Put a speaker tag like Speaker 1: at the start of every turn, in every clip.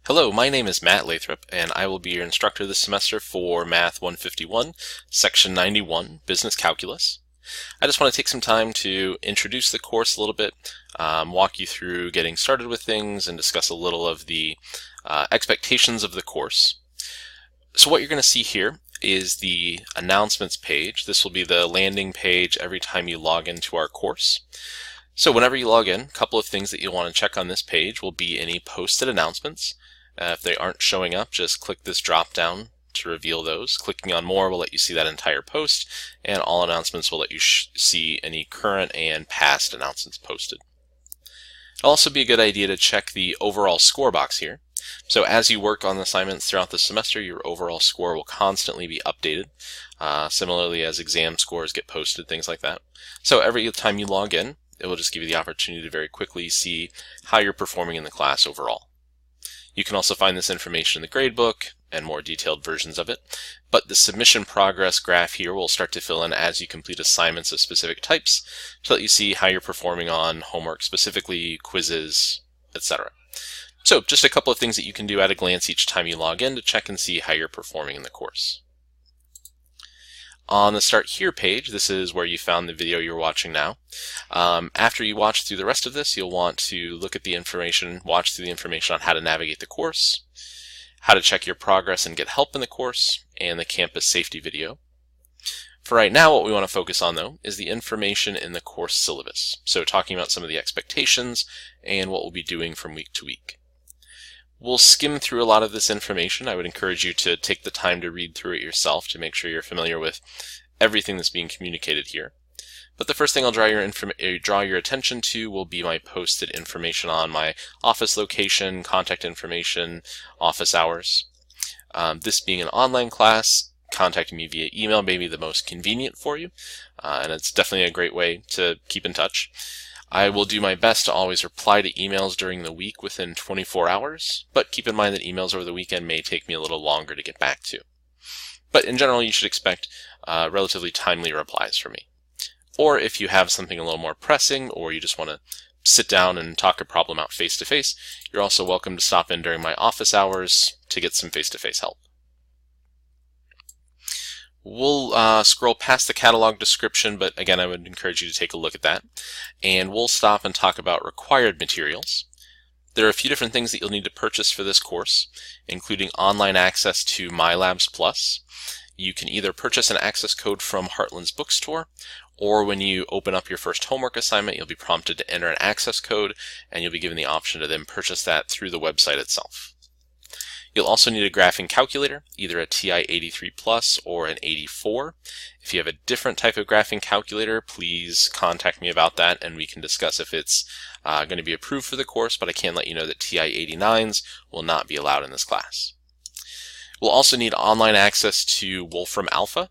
Speaker 1: Hello, my name is Matt Lathrop, and I will be your instructor this semester for Math 151, Section 91, Business Calculus. I just want to take some time to introduce the course a little bit, walk you through getting started with things, and discuss a little of the expectations of the course. So what you're going to see here is the announcements page. This will be the landing page every time you log into our course. So whenever you log in, a couple of things that you'll want to check on this page will be any posted announcements. If they aren't showing up, just click this drop down to reveal those. Clicking on more will let you see that entire post, and all announcements will let you see any current and past announcements posted. It'll also be a good idea to check the overall score box here. So as you work on assignments throughout the semester, your overall score will constantly be updated, similarly as exam scores get posted, things like that. So every time you log in, it will just give you the opportunity to very quickly see how you're performing in the class overall. You can also find this information in the gradebook and more detailed versions of it, but the submission progress graph here will start to fill in as you complete assignments of specific types to let you see how you're performing on homework specifically, quizzes, etc. So just a couple of things that you can do at a glance each time you log in to check and see how you're performing in the course. On the Start Here page, this is where you found the video you're watching now. After you watch through the rest of this, you'll want to look at the information, watch through the information on how to navigate the course, how to check your progress and get help in the course, and the campus safety video. For right now, what we want to focus on, though, is the information in the course syllabus. So talking about some of the expectations and what we'll be doing from week to week. We'll skim through a lot of this information. I would encourage you to take the time to read through it yourself to make sure you're familiar with everything that's being communicated here. But the first thing I'll draw your attention to will be my posted information on my office location, contact information, office hours. This being an online class, contacting me via email may be the most convenient for you, and it's definitely a great way to keep in touch. I will do my best to always reply to emails during the week within 24 hours, but keep in mind that emails over the weekend may take me a little longer to get back to. But in general, you should expect relatively timely replies from me. Or if you have something a little more pressing, or you just want to sit down and talk a problem out face-to-face, you're also welcome to stop in during my office hours to get some face-to-face help. We'll scroll past the catalog description, but again, I would encourage you to take a look at that. And we'll stop and talk about required materials. There are a few different things that you'll need to purchase for this course, including online access to MyLabs Plus. You can either purchase an access code from Heartland's bookstore, or when you open up your first homework assignment, you'll be prompted to enter an access code, and you'll be given the option to then purchase that through the website itself. You'll also need a graphing calculator, either a TI-83 Plus or an 84. If you have a different type of graphing calculator, please contact me about that and we can discuss if it's going to be approved for the course, but I can let you know that TI-89s will not be allowed in this class. We'll also need online access to Wolfram Alpha.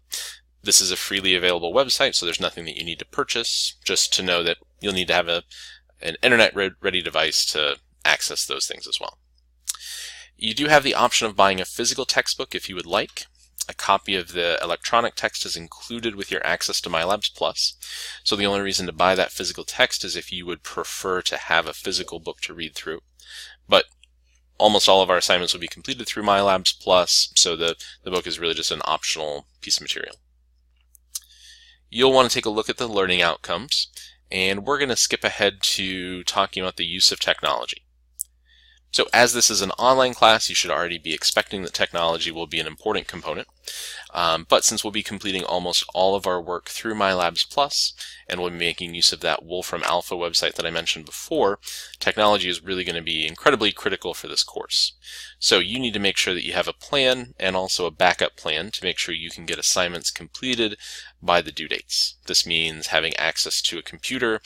Speaker 1: This is a freely available website, so there's nothing that you need to purchase, just to know that you'll need to have an internet-ready device to access those things as well. You do have the option of buying a physical textbook if you would like. A copy of the electronic text is included with your access to MyLabs Plus. So the only reason to buy that physical text is if you would prefer to have a physical book to read through. But almost all of our assignments will be completed through MyLabs Plus, so the book is really just an optional piece of material. You'll want to take a look at the learning outcomes, and we're going to skip ahead to talking about the use of technology. So as this is an online class, you should already be expecting that technology will be an important component. But since we'll be completing almost all of our work through MyLabs Plus, and we'll be making use of that Wolfram Alpha website that I mentioned before, technology is really going to be incredibly critical for this course. So you need to make sure that you have a plan and also a backup plan to make sure you can get assignments completed by the due dates. This means having access to a computer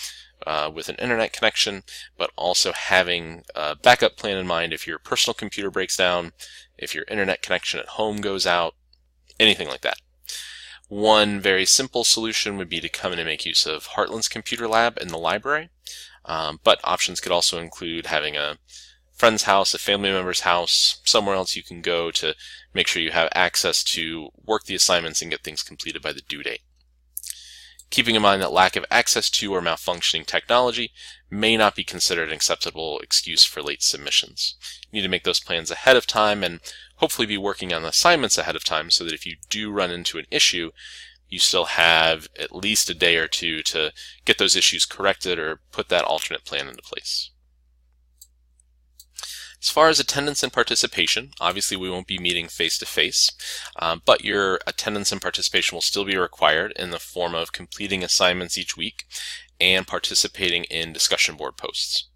Speaker 1: with an internet connection, but also having a backup plan in mind if your personal computer breaks down, if your internet connection at home goes out, anything like that. One very simple solution would be to come in and make use of Heartland's computer lab in the library, but options could also include having a friend's house, a family member's house, somewhere else you can go to make sure you have access to work the assignments and get things completed by the due date. keeping in mind that lack of access to or malfunctioning technology may not be considered an acceptable excuse for late submissions. You need to make those plans ahead of time and hopefully be working on assignments ahead of time so that if you do run into an issue, you still have at least a day or two to get those issues corrected or put that alternate plan into place. As far as attendance and participation, obviously we won't be meeting face-to-face, but your attendance and participation will still be required in the form of completing assignments each week and participating in discussion board posts.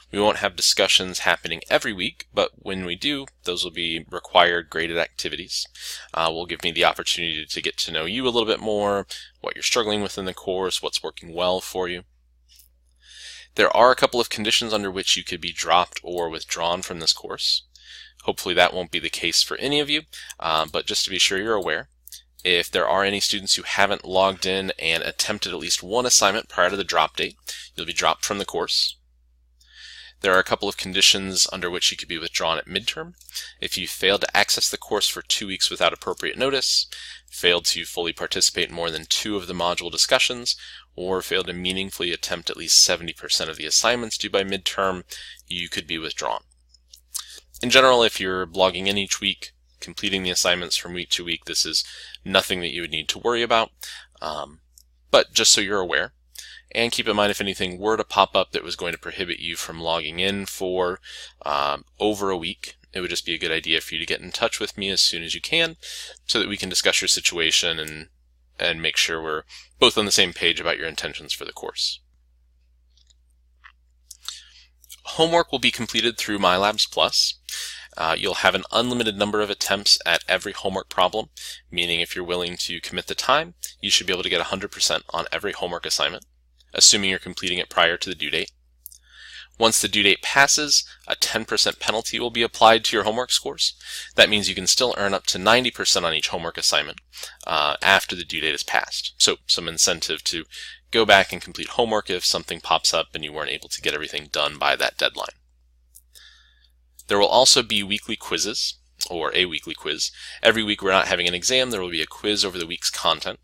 Speaker 1: We won't have discussions happening every week, but when we do, those will be required graded activities. Will give me the opportunity to get to know you a little bit more, what you're struggling with in the course, what's working well for you. There are a couple of conditions under which you could be dropped or withdrawn from this course. Hopefully that won't be the case for any of you, but just to be sure you're aware, if there are any students who haven't logged in and attempted at least one assignment prior to the drop date, you'll be dropped from the course. There are a couple of conditions under which you could be withdrawn at midterm. If you failed to access the course for 2 weeks without appropriate notice, failed to fully participate in more than 2 of the module discussions, or failed to meaningfully attempt at least 70% of the assignments due by midterm, you could be withdrawn. In general, if you're logging in each week, completing the assignments from week to week, this is nothing that you would need to worry about, but just so you're aware. And keep in mind, if anything were to pop up that was going to prohibit you from logging in for over a week, it would just be a good idea for you to get in touch with me as soon as you can so that we can discuss your situation and make sure we're both on the same page about your intentions for the course. Homework will be completed through MyLabs Plus. You'll have an unlimited number of attempts at every homework problem, meaning if you're willing to commit the time, you should be able to get 100% on every homework assignment, assuming you're completing it prior to the due date. Once the due date passes, a 10% penalty will be applied to your homework scores. That means you can still earn up to 90% on each homework assignment after the due date is passed. So some incentive to go back and complete homework if something pops up and you weren't able to get everything done by that deadline. There will also be weekly quizzes, or a weekly quiz. Every week we're not having an exam, there will be a quiz over the week's content.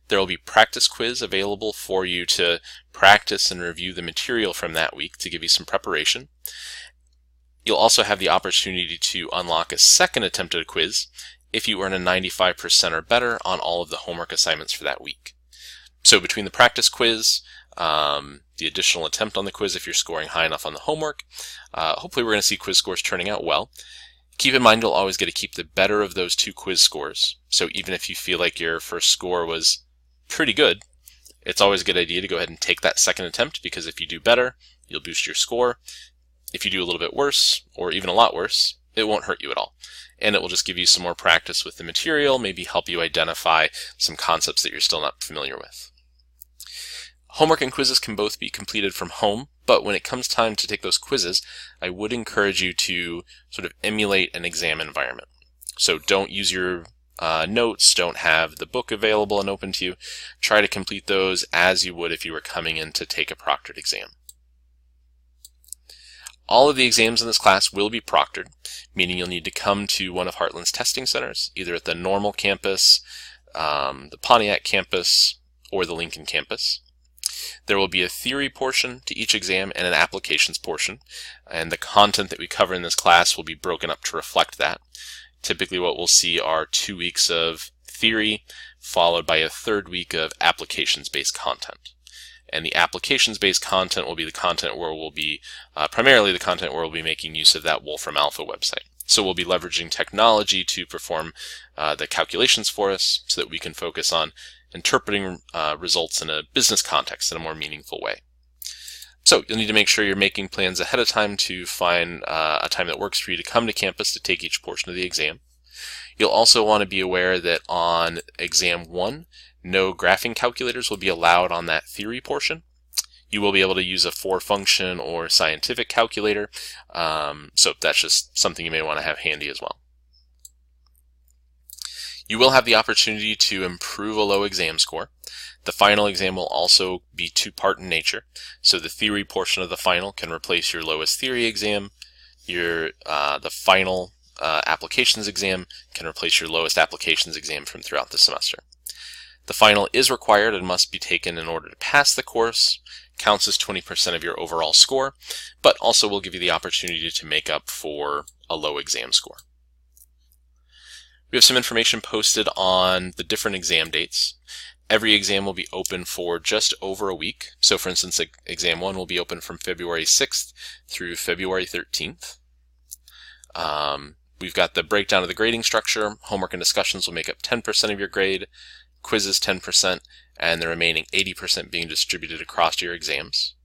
Speaker 1: There will be practice quiz available for you to practice and review the material from that week to give you some preparation. You'll also have the opportunity to unlock a second attempt at a quiz if you earn a 95% or better on all of the homework assignments for that week. So between the practice quiz, the additional attempt on the quiz if you're scoring high enough on the homework, hopefully we're going to see quiz scores turning out well. Keep in mind you'll always get to keep the better of those 2 quiz scores. So even if you feel like your first score was pretty good, it's always a good idea to go ahead and take that second attempt, because if you do better, you'll boost your score. If you do a little bit worse, or even a lot worse, it won't hurt you at all. And it will just give you some more practice with the material, maybe help you identify some concepts that you're still not familiar with. Homework and quizzes can both be completed from home, but when it comes time to take those quizzes, I would encourage you to sort of emulate an exam environment. So don't use your notes, don't have the book available and open to you. Try to complete those as you would if you were coming in to take a proctored exam. All of the exams in this class will be proctored, meaning you'll need to come to one of Heartland's testing centers, either at the Normal campus, the Pontiac campus, or the Lincoln campus. There will be a theory portion to each exam and an applications portion, and the content that we cover in this class will be broken up to reflect that. Typically what we'll see are 2 weeks of theory, followed by a 3rd week of applications-based content. And the applications-based content will be the content where we'll be, primarily the content where we'll be making use of that Wolfram Alpha website. So we'll be leveraging technology to perform the calculations for us so that we can focus on interpreting results in a business context in a more meaningful way. So you'll need to make sure you're making plans ahead of time to find a time that works for you to come to campus to take each portion of the exam. You'll also want to be aware that on exam 1, no graphing calculators will be allowed on that theory portion. You will be able to use a 4-function or scientific calculator, so that's just something you may want to have handy as well. You will have the opportunity to improve a low exam score. The final exam will also be 2-part in nature, so the theory portion of the final can replace your lowest theory exam. The final applications exam can replace your lowest applications exam from throughout the semester. The final is required and must be taken in order to pass the course, counts as 20% of your overall score, but also will give you the opportunity to make up for a low exam score. We have some information posted on the different exam dates. Every exam will be open for just over a week. So for instance, exam 1 will be open from February 6th through February 13th. We've got the breakdown of the grading structure. Homework and discussions will make up 10% of your grade, quizzes 10%, and the remaining 80% being distributed across your exams.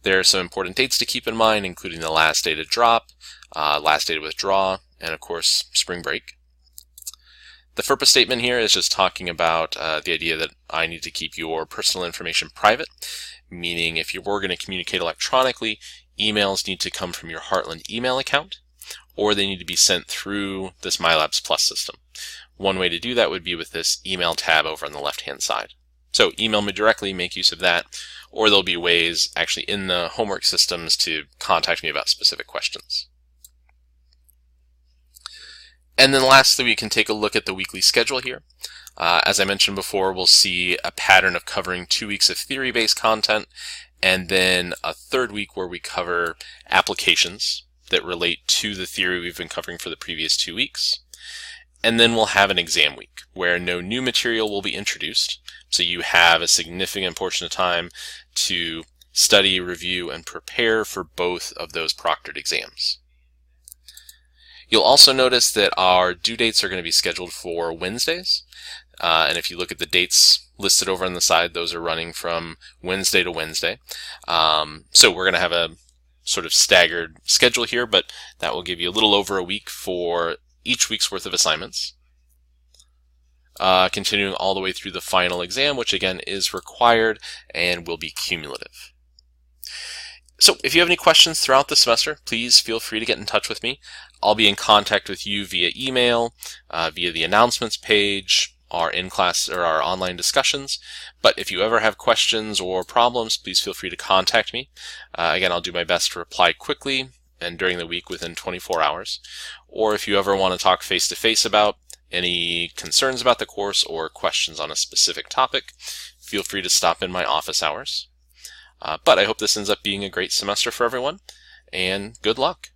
Speaker 1: There are some important dates to keep in mind, including the last day to drop, last day to withdraw, and of course, spring break. The FERPA statement here is just talking about the idea that I need to keep your personal information private, meaning if you were going to communicate electronically, emails need to come from your Heartland email account, or they need to be sent through this MyLabs Plus system. One way to do that would be with this email tab over on the left-hand side. So email me directly, make use of that, or there'll be ways actually in the homework systems to contact me about specific questions. And then lastly, we can take a look at the weekly schedule here. As I mentioned before, we'll see a pattern of covering 2 weeks of theory-based content, and then a third week where we cover applications that relate to the theory we've been covering for the previous 2 weeks. And then we'll have an exam week where no new material will be introduced. So you have a significant portion of time to study, review, and prepare for both of those proctored exams. You'll also notice that our due dates are going to be scheduled for Wednesdays. And if you look at the dates listed over on the side, those are running from Wednesday to Wednesday. So we're going to have a sort of staggered schedule here, but that will give you a little over a week for each week's worth of assignments. Continuing all the way through the final exam, which again is required and will be cumulative. So if you have any questions throughout the semester, please feel free to get in touch with me. I'll be in contact with you via email, via the announcements page, our in-class or our online discussions. But if you ever have questions or problems, please feel free to contact me. Again, I'll do my best to reply quickly and during the week within 24 hours. Or if you ever want to talk face-to-face about any concerns about the course or questions on a specific topic, feel free to stop in my office hours. But I hope this ends up being a great semester for everyone, and good luck.